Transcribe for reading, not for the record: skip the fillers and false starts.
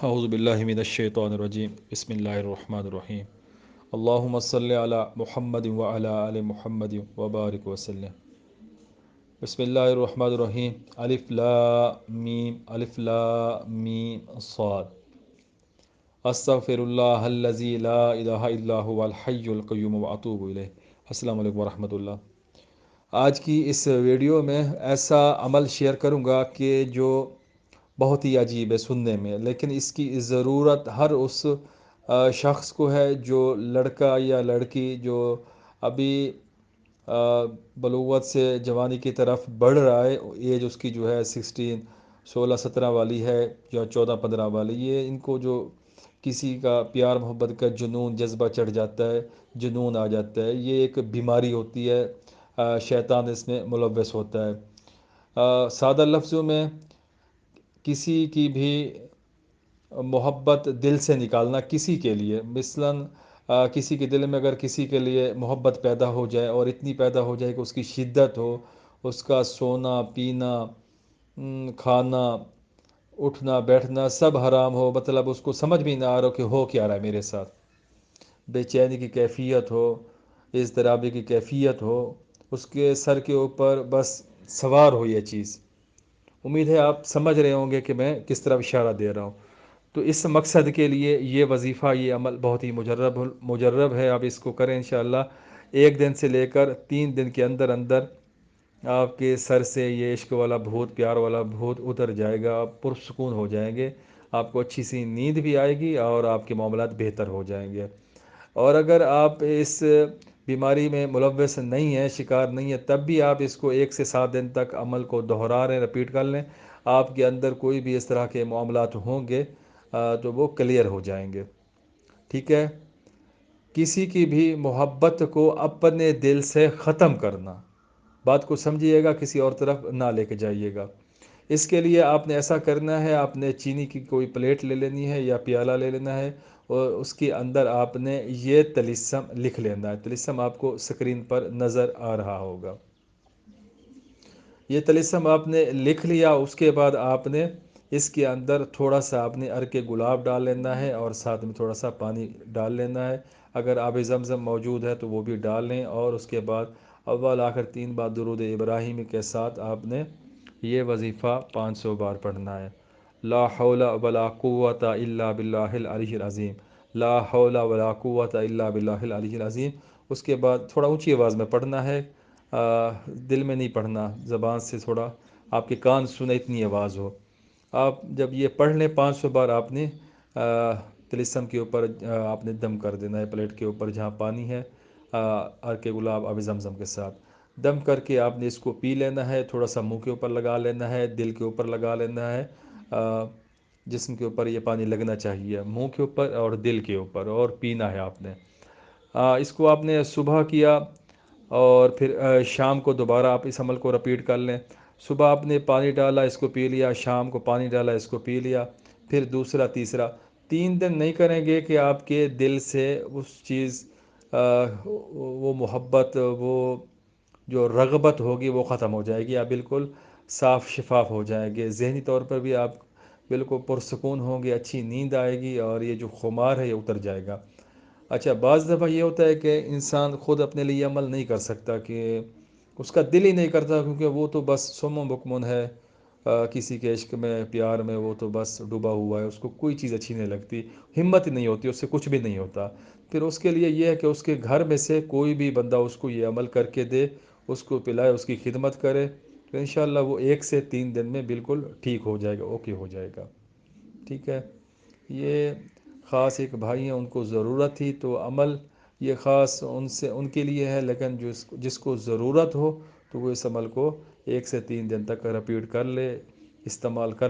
اعوذ باللہ من الشیطان الرجیم بسم اللہ الرحمن الرحیم اللہم صلی علی محمد وعلی آل محمد وبارک وسلم بسم اللہ الرحمن الرحیم الف لام میم صاد استغفر اللہ الذی لا الہ الا هو الحی القیوم واتوب الیہ۔ السلام علیکم ورحمۃ اللہ۔ آج کی اس ویڈیو میں ایسا عمل شیئر کروں گا کہ جو بہت ہی عجیب ہے سننے میں، لیکن اس کی ضرورت ہر اس شخص کو ہے جو لڑکا یا لڑکی جو ابھی بلوغت سے جوانی کی طرف بڑھ رہا ہے، ایج اس کی جو ہے 16 17 والی ہے یا 14 15 والی، یہ ان کو جو کسی کا پیار محبت کا جنون جذبہ چڑھ جاتا ہے، جنون آ جاتا ہے، یہ ایک بیماری ہوتی ہے، شیطان اس میں ملوث ہوتا ہے۔ سادہ لفظوں میں کسی کی بھی محبت دل سے نکالنا کسی کے لیے، مثلاً کسی کے دل میں اگر کسی کے لیے محبت پیدا ہو جائے اور اتنی پیدا ہو جائے کہ اس کی شدت ہو، اس کا سونا پینا کھانا اٹھنا بیٹھنا سب حرام ہو، مطلب اس کو سمجھ بھی نہ آ رہا کہ ہو کیا رہا ہے میرے ساتھ، بے چینی کی کیفیت ہو، اضطرابی کی کیفیت ہو، اس کے سر کے اوپر بس سوار ہو یہ چیز۔ امید ہے آپ سمجھ رہے ہوں گے کہ میں کس طرح اشارہ دے رہا ہوں۔ تو اس مقصد کے لیے یہ وظیفہ، یہ عمل بہت ہی مجرب ہے۔ آپ اس کو کریں انشاءاللہ، 1 دن سے لے کر 3 دن کے اندر اندر آپ کے سر سے یہ عشق والا بھوت، پیار والا بھوت اتر جائے گا، آپ پرسکون ہو جائیں گے، آپ کو اچھی سی نیند بھی آئے گی اور آپ کے معاملات بہتر ہو جائیں گے۔ اور اگر آپ اس بیماری میں ملوث نہیں ہیں، شکار نہیں ہیں، تب بھی آپ اس کو 1 سے 7 دن تک عمل کو دہرا رہے، رپیٹ کر لیں، آپ کے اندر کوئی بھی اس طرح کے معاملات ہوں گے تو وہ کلیئر ہو جائیں گے۔ ٹھیک ہے؟ کسی کی بھی محبت کو اپنے دل سے ختم کرنا، بات کو سمجھیے گا، کسی اور طرف نہ لے کے جائیے گا۔ اس کے لیے آپ نے ایسا کرنا ہے، آپ نے چینی کی کوئی پلیٹ لے لینی ہے یا پیالہ لے لینا ہے، اور اس کے اندر آپ نے یہ طلسم لکھ لینا ہے۔ طلسم آپ کو سکرین پر نظر آ رہا ہوگا۔ یہ طلسم آپ نے لکھ لیا، اس کے بعد آپ نے اس کے اندر تھوڑا سا آپ نے عرق گلاب ڈال لینا ہے اور ساتھ میں تھوڑا سا پانی ڈال لینا ہے۔ اگر آب زمزم موجود ہے تو وہ بھی ڈال لیں، اور اس کے بعد اول آخر 3 بار درود ابراہیمی کے ساتھ آپ نے یہ وظیفہ 500 بار پڑھنا ہے۔ لا حول ولا قوت الا باللہ العلی العظیم، لا حول ولا قوت الا باللہ العلی العظیم۔ اس کے بعد تھوڑا اونچی آواز میں پڑھنا ہے، دل میں نہیں پڑھنا، زبان سے تھوڑا آپ کے کان سنے اتنی آواز ہو۔ آپ جب یہ پڑھ لیں 500 بار، آپ نے طلسم کے اوپر آپ نے دم کر دینا ہے، پلیٹ کے اوپر جہاں پانی ہے، عرق گلاب آب زمزم کے ساتھ دم کر کے آپ نے اس کو پی لینا ہے۔ تھوڑا سا منہ کے اوپر لگا لینا ہے، دل کے اوپر لگا لینا ہے، جسم کے اوپر یہ پانی لگنا چاہیے، منہ کے اوپر اور دل کے اوپر، اور پینا ہے آپ نے۔ اس کو آپ نے صبح کیا اور پھر شام کو دوبارہ آپ اس عمل کو رپیٹ کر لیں۔ صبح آپ نے پانی ڈالا، اس کو پی لیا، شام کو پانی ڈالا، اس کو پی لیا، پھر دوسرا تیسرا۔ 3 دن نہیں کریں گے کہ آپ کے دل سے اس چیز وہ محبت، وہ جو رغبت ہوگی وہ ختم ہو جائے گی، آپ بالکل صاف شفاف ہو جائیں گے، ذہنی طور پر بھی آپ بالکل پرسکون ہوں گے، اچھی نیند آئے گی، اور یہ جو خمار ہے یہ اتر جائے گا۔ اچھا، بعض دفعہ یہ ہوتا ہے کہ انسان خود اپنے لیے عمل نہیں کر سکتا، کہ اس کا دل ہی نہیں کرتا، کیونکہ وہ تو بس سم و بکمن ہے، کسی کے عشق میں پیار میں وہ تو بس ڈوبا ہوا ہے، اس کو کوئی چیز اچھی نہیں لگتی، ہمت نہیں ہوتی، اس سے کچھ بھی نہیں ہوتا۔ پھر اس کے لیے یہ ہے کہ اس کے گھر میں سے کوئی بھی بندہ اس کو یہ عمل کر کے دے، اس کو پلائے، اس کی خدمت کرے، تو انشاءاللہ وہ 1 سے 3 دن میں بالکل ٹھیک ہو جائے گا، اوکے ہو جائے گا۔ ٹھیک ہے؟ یہ خاص ایک بھائی ہیں، ان کو ضرورت تھی، تو عمل یہ خاص ان کے لیے ہے، لیکن جس کو ضرورت ہو تو وہ اس عمل کو 1 سے 3 دن تک رپیٹ کر لے، استعمال کر